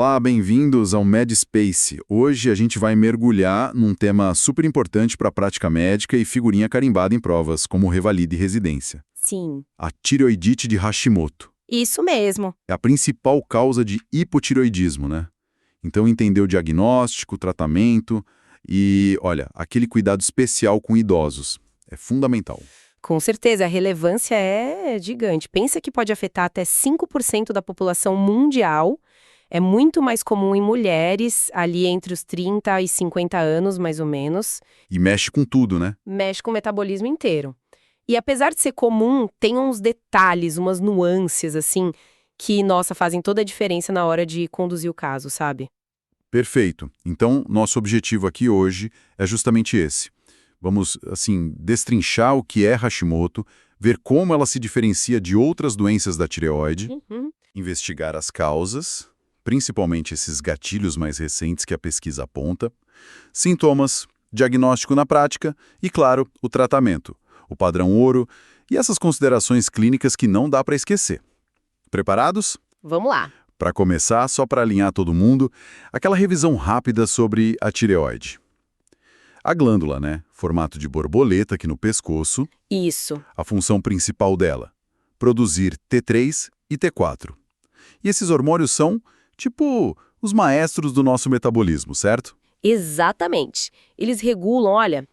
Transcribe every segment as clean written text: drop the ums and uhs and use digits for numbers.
Olá, bem-vindos ao MedSpace. Hoje a gente vai mergulhar num tema super importante para a prática médica e figurinha carimbada em provas, como revalida e residência. Sim, A tireoidite de Hashimoto. isso mesmo. É a principal causa de hipotireoidismo, né? Então entender o diagnóstico, o tratamento e, olha, aquele cuidado especial com idosos. É fundamental. Com certeza, a relevância é gigante. Pensa que pode afetar até 5% da população mundial. É muito mais comum em mulheres, ali entre os 30 e 50 anos, mais ou menos. E mexe com tudo, né? Mexe com o metabolismo inteiro. E apesar de ser comum, tem uns detalhes, umas nuances, assim, que, nossa, fazem toda a diferença na hora de conduzir o caso, sabe? Perfeito. Então, nosso objetivo aqui hoje é justamente esse. Vamos, assim, destrinchar o que é Hashimoto, ver como ela se diferencia de outras doenças da tireoide, investigar as causas, principalmente esses gatilhos mais recentes que a pesquisa aponta, sintomas, diagnóstico na prática e, claro, o tratamento, o padrão ouro e essas considerações clínicas que não dá para esquecer. Preparados? Vamos lá. Para começar, só para alinhar todo mundo, aquela revisão rápida sobre a tireoide. A glândula, né? Formato de borboleta aqui no pescoço. Isso. A função principal dela, produzir T3 e T4. E esses hormônios são, tipo, os maestros do nosso metabolismo, certo? Exatamente. Eles regulam, olha,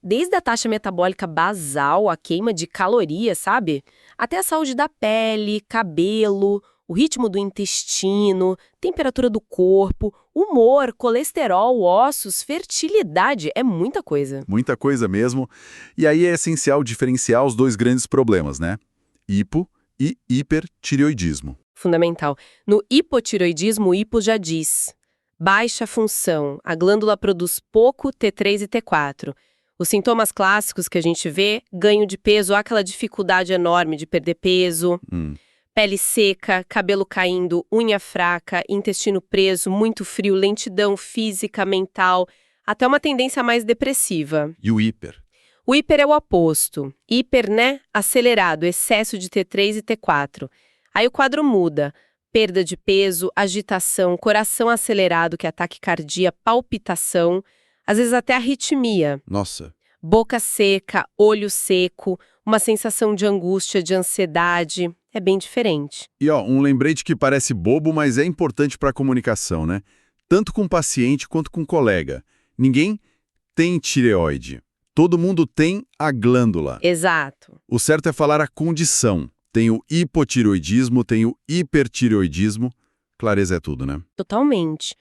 desde a taxa metabólica basal, a queima de calorias, sabe? Até a saúde da pele, cabelo, o ritmo do intestino, temperatura do corpo, humor, colesterol, ossos, fertilidade, é muita coisa. Muita coisa mesmo. E aí é essencial diferenciar os dois grandes problemas, né? Hipo e hipertireoidismo. Fundamental. No hipotiroidismo, o hipo já diz. Baixa função, a glândula produz pouco T3 e T4. Os sintomas clássicos que a gente vê, ganho de peso, aquela dificuldade enorme de perder peso, pele seca, cabelo caindo, unha fraca, intestino preso, muito frio, lentidão física, mental, até uma tendência mais depressiva. E o hiper? O hiper é o oposto. Hiper, né? Acelerado, excesso de T3 e T4. Aí o quadro muda. Perda de peso, agitação, coração acelerado, que é taquicardia, palpitação, às vezes até arritmia. Nossa. Boca seca, olho seco, uma sensação de angústia, de ansiedade. É bem diferente. E ó, um lembrete que parece bobo, mas é importante para a comunicação, né? Tanto com o paciente quanto com o colega. Ninguém tem tireoide. Todo mundo tem a glândula. Exato. O certo é falar a condição. Tem o hipotireoidismo, tem o hipertireoidismo. Clareza é tudo, né? Totalmente.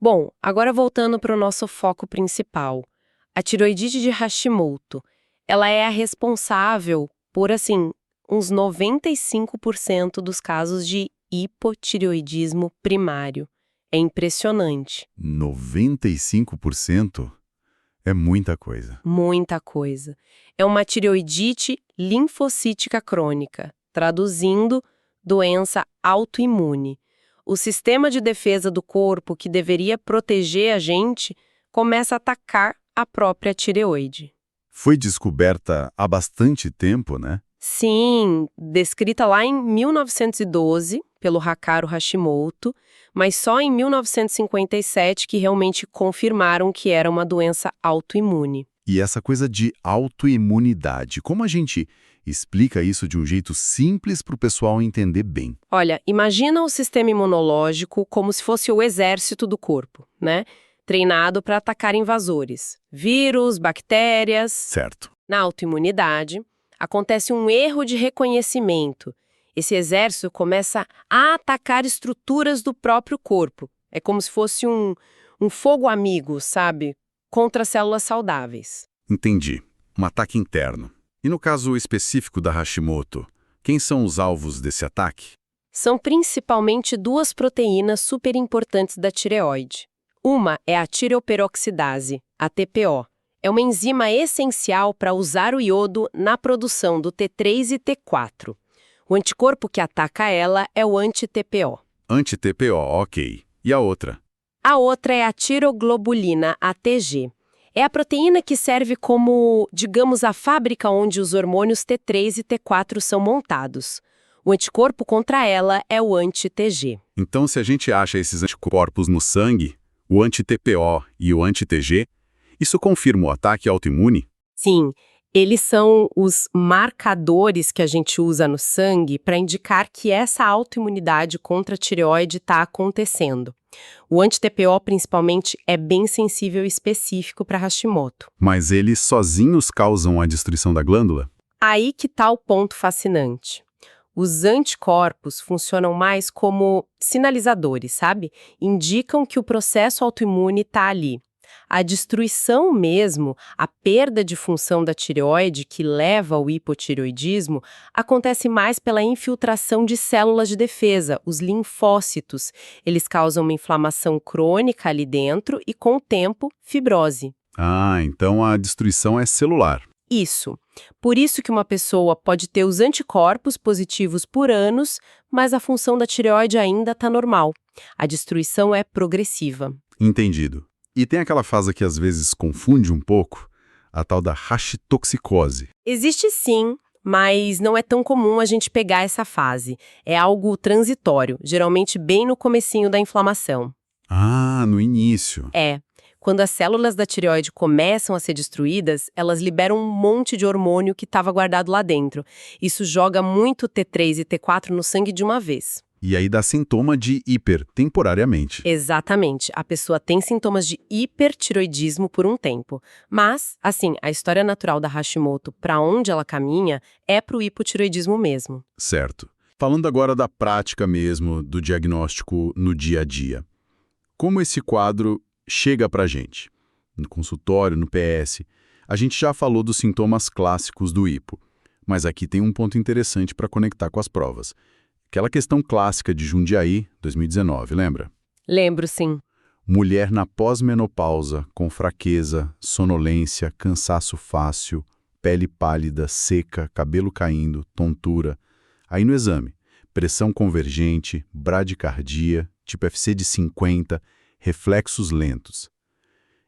Bom, agora voltando para o nosso foco principal. A tiroidite de Hashimoto. Ela é a responsável por, assim, uns 95% dos casos de hipotireoidismo primário. É impressionante. 95%? É muita coisa. Muita coisa. É uma tireoidite linfocítica crônica, traduzindo, doença autoimune. O sistema de defesa do corpo, que deveria proteger a gente, começa a atacar a própria tireoide. Foi descoberta há bastante tempo, né? Sim, descrita lá em 1912 pelo Hakaru Hashimoto, mas só em 1957 que realmente confirmaram que era uma doença autoimune. E essa coisa de autoimunidade, como a gente explica isso de um jeito simples para o pessoal entender bem? Olha, imagina o sistema imunológico como se fosse o exército do corpo, né? Treinado para atacar invasores, vírus, bactérias. Certo. Na autoimunidade, acontece um erro de reconhecimento. Esse exército começa a atacar estruturas do próprio corpo. É como se fosse um fogo amigo, sabe? Contra células saudáveis. Entendi. Um ataque interno. E no caso específico da Hashimoto, quem são os alvos desse ataque? São principalmente duas proteínas super importantes da tireoide. Uma é a tireoperoxidase, a TPO. É uma enzima essencial para usar o iodo na produção do T3 e T4. O anticorpo que ataca ela é o anti-TPO. Anti-TPO, ok. E a outra? A outra é a tiroglobulina, ATG. É a proteína que serve como, digamos, a fábrica onde os hormônios T3 e T4 são montados. O anticorpo contra ela é o anti-TG. Então, se a gente acha esses anticorpos no sangue, o anti-TPO e o anti-TG, isso confirma o ataque autoimune? Sim, eles são os marcadores que a gente usa no sangue para indicar que essa autoimunidade contra a tireoide está acontecendo. O anti-TPO, principalmente, é bem sensível e específico para Hashimoto. Mas eles sozinhos causam a destruição da glândula? Aí que está o ponto fascinante. Os anticorpos funcionam mais como sinalizadores, sabe? Indicam que o processo autoimune está ali. A destruição mesmo, a perda de função da tireoide que leva ao hipotireoidismo, acontece mais pela infiltração de células de defesa, os linfócitos. Eles causam uma inflamação crônica ali dentro e, com o tempo, fibrose. Ah, então a destruição é celular. Isso. Por isso que uma pessoa pode ter os anticorpos positivos por anos, mas a função da tireoide ainda está normal. A destruição é progressiva. Entendido. E tem aquela fase que às vezes confunde um pouco, a tal da hashitoxicose. Existe sim, mas não é tão comum a gente pegar essa fase. É algo transitório, geralmente bem no comecinho da inflamação. Ah, no início. É. Quando as células da tireoide começam a ser destruídas, elas liberam um monte de hormônio que estava guardado lá dentro. Isso joga muito T3 e T4 no sangue de uma vez. E aí dá sintoma de hiper, temporariamente. Exatamente. A pessoa tem sintomas de hipertiroidismo por um tempo. Mas, assim, a história natural da Hashimoto, para onde ela caminha, é para o hipotiroidismo mesmo. Certo. Falando agora da prática mesmo, do diagnóstico no dia a dia. Como esse quadro chega pra gente? No consultório, no PS, a gente já falou dos sintomas clássicos do hipo. Mas aqui tem um ponto interessante para conectar com as provas. Aquela questão clássica de Jundiaí, 2019, lembra? Lembro, sim. Mulher na pós-menopausa, com fraqueza, sonolência, cansaço fácil, pele pálida, seca, cabelo caindo, tontura. Aí no exame, pressão convergente, bradicardia, tipo FC de 50, reflexos lentos.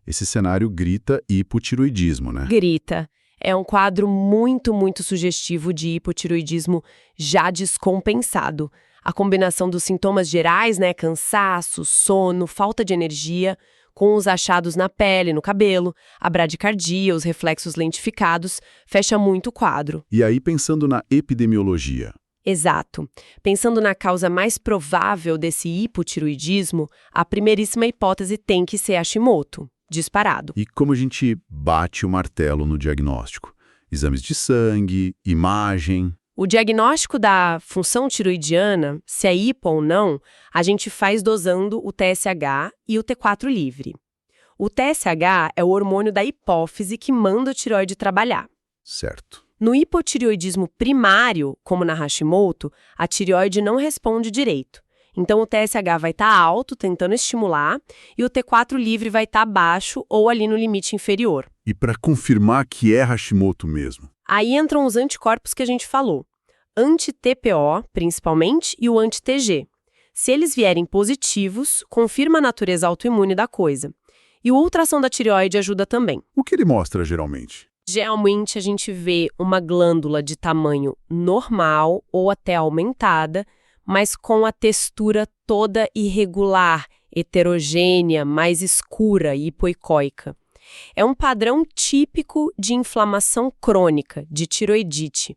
Esse cenário grita hipotiroidismo, né? Grita. É um quadro muito sugestivo de hipotiroidismo já descompensado. A combinação dos sintomas gerais, né, cansaço, sono, falta de energia, com os achados na pele, no cabelo, a bradicardia, os reflexos lentificados, fecha muito o quadro. E aí pensando na epidemiologia. Exato. Pensando na causa mais provável desse hipotiroidismo, a primeiríssima hipótese tem que ser Hashimoto. Disparado. E como a gente bate o martelo no diagnóstico? Exames de sangue, imagem... O diagnóstico da função tiroidiana, se é hipo ou não, a gente faz dosando o TSH e o T4 livre. O TSH é o hormônio da hipófise que manda a tireoide trabalhar. Certo. No hipotireoidismo primário, como na Hashimoto, a tireoide não responde direito. Então, o TSH vai estar alto, tentando estimular, e o T4 livre vai estar baixo ou ali no limite inferior. E para confirmar que é Hashimoto mesmo? Aí entram os anticorpos que a gente falou. Anti-TPO, principalmente, e o anti-TG. Se eles vierem positivos, confirma a natureza autoimune da coisa. E o ultrassom da tireoide ajuda também. O que ele mostra, geralmente? Geralmente, a gente vê uma glândula de tamanho normal ou até aumentada, mas com a textura toda irregular, heterogênea, mais escura e hipoicóica. É um padrão típico de inflamação crônica, de tiroidite.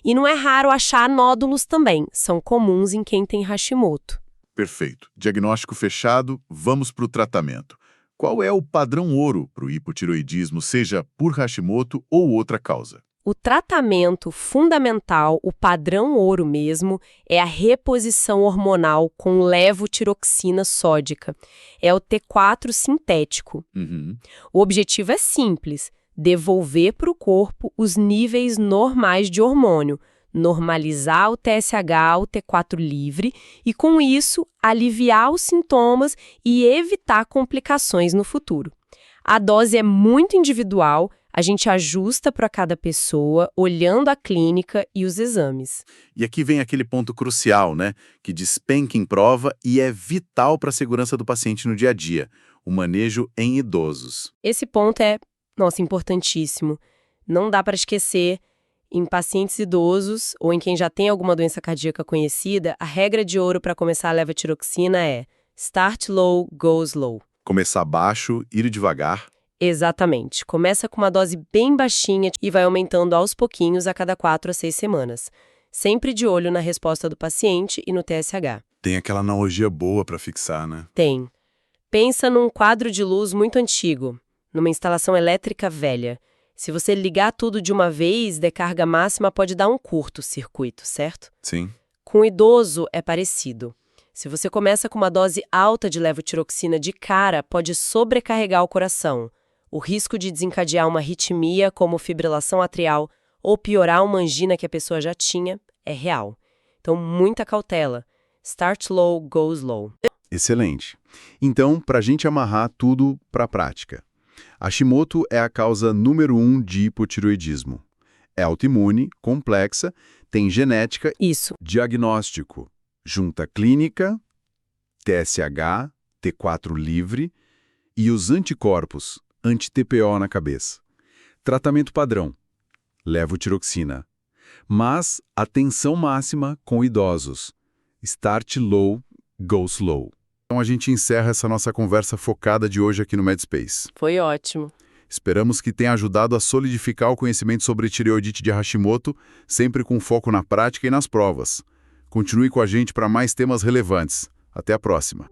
E não é raro achar nódulos também, são comuns em quem tem Hashimoto. Perfeito. Diagnóstico fechado, vamos para o tratamento. Qual é o padrão ouro para o hipotiroidismo, seja por Hashimoto ou outra causa? O tratamento fundamental, o padrão ouro mesmo, é a reposição hormonal com levotiroxina sódica. É o T4 sintético. O objetivo é simples, devolver para o corpo os níveis normais de hormônio, normalizar o TSH, o T4 livre e, com isso, aliviar os sintomas e evitar complicações no futuro. A dose é muito individual, a gente ajusta para cada pessoa, olhando a clínica e os exames. E aqui vem aquele ponto crucial, né? Que despenca em prova e é vital para a segurança do paciente no dia a dia, o manejo em idosos. Esse ponto é, nossa, importantíssimo. Não dá para esquecer, Em pacientes idosos ou em quem já tem alguma doença cardíaca conhecida, a regra de ouro para começar a levotiroxina é start low, go slow. Começar baixo, ir devagar. Exatamente. Começa com uma dose bem baixinha e vai aumentando aos pouquinhos a cada 4 a 6 semanas. Sempre de olho na resposta do paciente e no TSH. Tem aquela analogia boa para fixar, né? Tem. Pensa num quadro de luz muito antigo, numa instalação elétrica velha. Se você ligar tudo de uma vez, de carga máxima pode dar um curto-circuito, certo? Sim. Com o idoso é parecido. Se você começa com uma dose alta de levotiroxina de cara, pode sobrecarregar o coração. O risco de desencadear uma arritmia, como fibrilação atrial, ou piorar uma angina que a pessoa já tinha, é real. Então, muita cautela. Start low, go slow. Excelente. Então, para a gente amarrar tudo para a prática. Hashimoto é a causa número 1 de hipotireoidismo. É autoimune, complexa, tem genética, Isso. diagnóstico, junta clínica, TSH, T4 livre e os anticorpos, anti-TPO na cabeça. Tratamento padrão, levotiroxina. Mas atenção máxima com idosos. Start low, go slow. Então a gente encerra essa nossa conversa focada de hoje aqui no Medspace. Foi ótimo. Esperamos que tenha ajudado a solidificar o conhecimento sobre tireoidite de Hashimoto, sempre com foco na prática e nas provas. Continue com a gente para mais temas relevantes. Até a próxima.